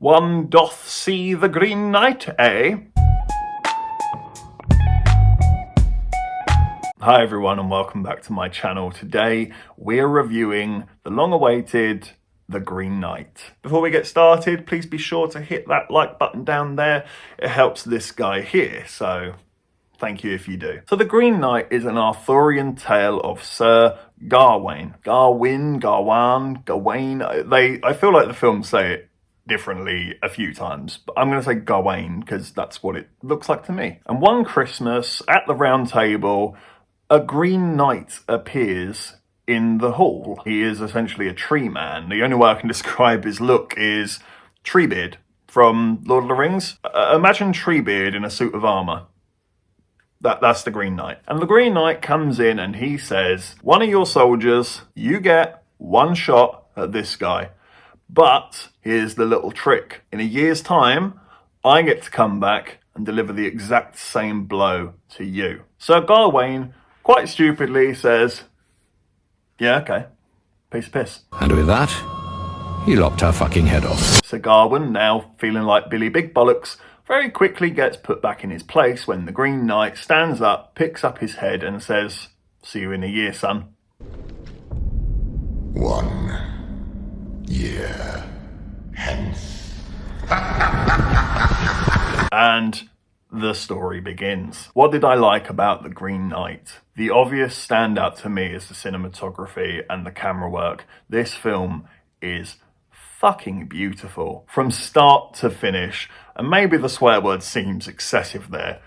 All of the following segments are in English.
One doth see the Green Knight, eh? Hi everyone and welcome back to my channel. Today we're reviewing the long-awaited The Green Knight. Before we get started, please be sure to hit that like button down there. It helps this guy here, so thank you if you do. So The Green Knight is an Arthurian tale of Sir Gawain. Gawain. I feel like the films say it differently a few times, but I'm going to say Gawain because that's what it looks like to me. And one Christmas at the round table, a Green Knight appears in the hall. He is essentially a tree man. The only way I can describe his look is Treebeard from Lord of the Rings. Imagine Treebeard in a suit of armour. That's the Green Knight. And the Green Knight comes in and he says, one of your soldiers, you get one shot at this guy. But here's the little trick. In a year's time, I get to come back and deliver the exact same blow to you. Sir Gawain, quite stupidly, says, yeah, okay, piece of piss. And with that, he lopped her fucking head off. Sir Gawain, now feeling like Billy Big Bollocks, very quickly gets put back in his place when the Green Knight stands up, picks up his head and says, see you in a year, son. 1 year hence. And the story begins. What did I like about The Green Knight? The obvious standout to me is the cinematography and the camera work. This film is fucking beautiful from start to finish. And maybe the swear word seems excessive there,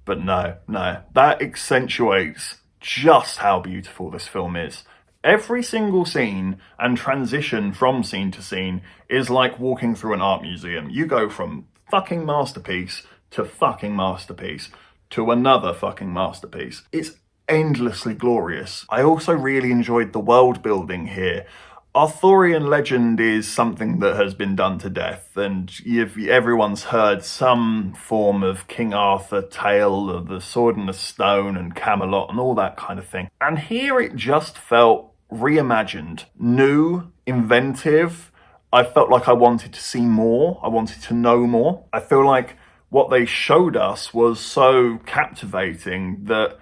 but no, that accentuates just how beautiful this film is. Every single scene and transition from scene to scene is like walking through an art museum. You go from fucking masterpiece to fucking masterpiece to another fucking masterpiece. It's endlessly glorious. I also really enjoyed the world building here. Arthurian legend is something that has been done to death, and everyone's heard some form of King Arthur tale of the Sword and the Stone and Camelot and all that kind of thing. And here it just felt reimagined, new, inventive. I felt like I wanted to see more. I wanted to know more. I feel like what they showed us was so captivating that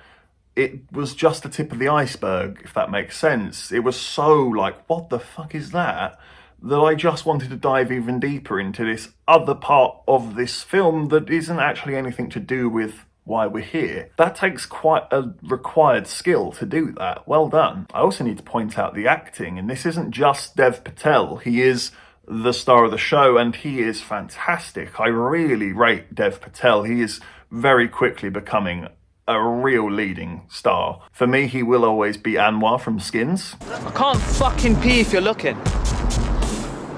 it was just the tip of the iceberg, if that makes sense. It was so like, what the fuck is that? That I just wanted to dive even deeper into this other part of this film that isn't actually anything to do with why we're here. That takes quite a required skill to do that. Well done. I also need to point out the acting, and this isn't just Dev Patel. He is the star of the show and he is fantastic. I really rate Dev Patel. He is very quickly becoming a real leading star. For me, he will always be I.M.O from Skins. I can't fucking pee if you're looking.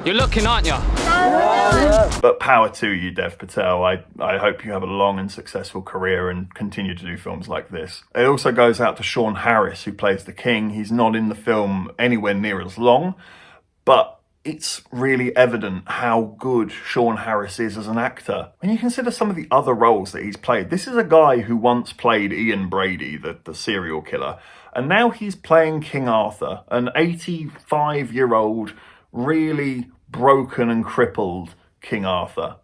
You're looking, aren't you? But power to you, Dev Patel. I hope you have a long and successful career and continue to do films like this. It also goes out to Sean Harris, who plays the king. He's not in the film anywhere near as long, but it's really evident how good Sean Harris is as an actor. When you consider some of the other roles that he's played, this is a guy who once played Ian Brady, the serial killer, and now he's playing King Arthur, an 85-year-old, really broken and crippled King Arthur.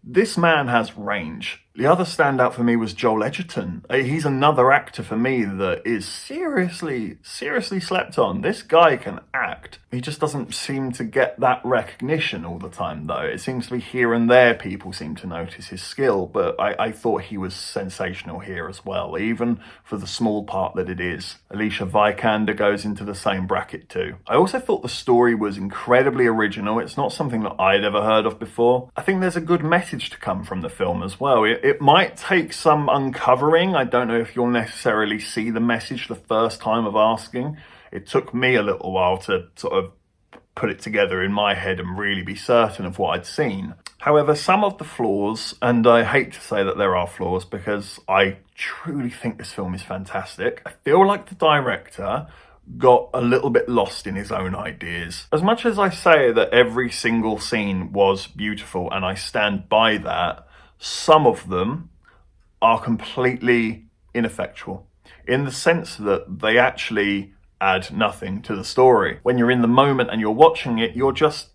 This man has range. The other standout for me was Joel Edgerton. He's another actor for me that is seriously slept on. This guy can act. He just doesn't seem to get that recognition all the time, though. It seems to be here and there people seem to notice his skill, but I thought he was sensational here as well, even for the small part that it is. Alicia Vikander goes into the same bracket too. I also thought the story was incredibly original. It's not something that I'd ever heard of before. I think there's a good message to come from the film as well. It might take some uncovering. I don't know if you'll necessarily see the message the first time of asking. It took me a little while to sort of put it together in my head and really be certain of what I'd seen. However, some of the flaws, and I hate to say that there are flaws because I truly think this film is fantastic. I feel like the director got a little bit lost in his own ideas. As much as I say that every single scene was beautiful, and I stand by that, some of them are completely ineffectual in the sense that they actually add nothing to the story. When you're in the moment and you're watching it, you're just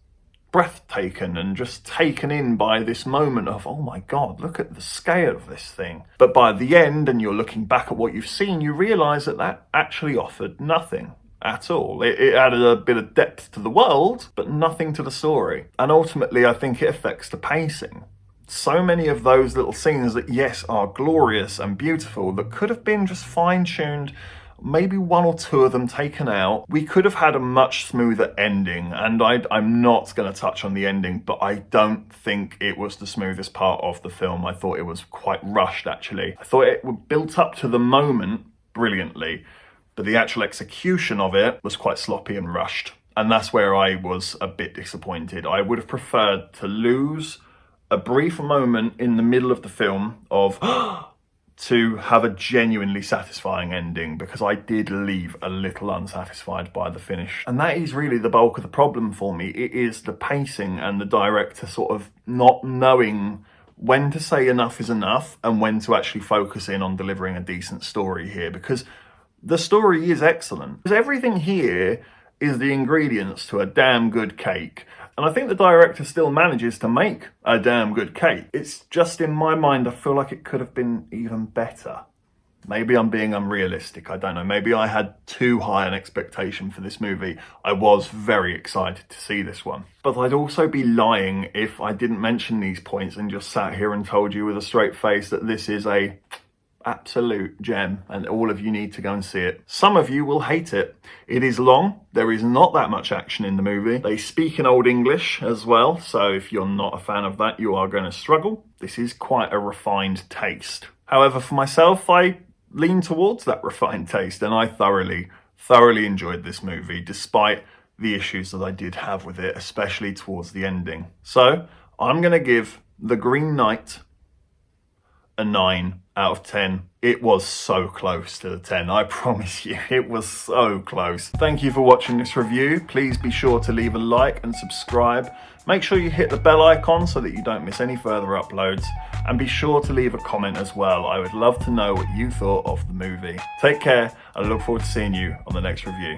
breathtaking and just taken in by this moment of, oh my God, look at the scale of this thing. But by the end, and you're looking back at what you've seen, you realise that that actually offered nothing at all. It added a bit of depth to the world, but nothing to the story. And ultimately, I think it affects the pacing. So many of those little scenes that, yes, are glorious and beautiful, that could have been just fine-tuned, maybe one or two of them taken out. We could have had a much smoother ending, and I'm not going to touch on the ending, but I don't think it was the smoothest part of the film. I thought it was quite rushed, actually. I thought it built up to the moment brilliantly, but the actual execution of it was quite sloppy and rushed. And that's where I was a bit disappointed. I would have preferred to lose a brief moment in the middle of the film of to have a genuinely satisfying ending, because I did leave a little unsatisfied by the finish. And that is really the bulk of the problem for me. It is the pacing and the director sort of not knowing when to say enough is enough and when to actually focus in on delivering a decent story here, because the story is excellent. Because everything here is the ingredients to a damn good cake. And I think the director still manages to make a damn good cake. It's just, in my mind, I feel like it could have been even better. Maybe I'm being unrealistic, I don't know. Maybe I had too high an expectation for this movie. I was very excited to see this one. But I'd also be lying if I didn't mention these points and just sat here and told you with a straight face that this is a absolute gem and all of you need to go and see it. Some of you will hate it. It is long. There is not that much action in the movie. They speak in Old English as well, so if you're not a fan of that, you are going to struggle. This is quite a refined taste. However, for myself, I lean towards that refined taste, and I thoroughly enjoyed this movie, despite the issues that I did have with it, especially towards the ending. So I'm going to give The Green Knight a 9 out of 10. It was so close to the 10, I promise you, it was so close. Thank you for watching this review. Please be sure to leave a like and subscribe. Make sure you hit the bell icon so that you don't miss any further uploads, and be sure to leave a comment as well. I would love to know what you thought of the movie. Take care, and I look forward to seeing you on the next review.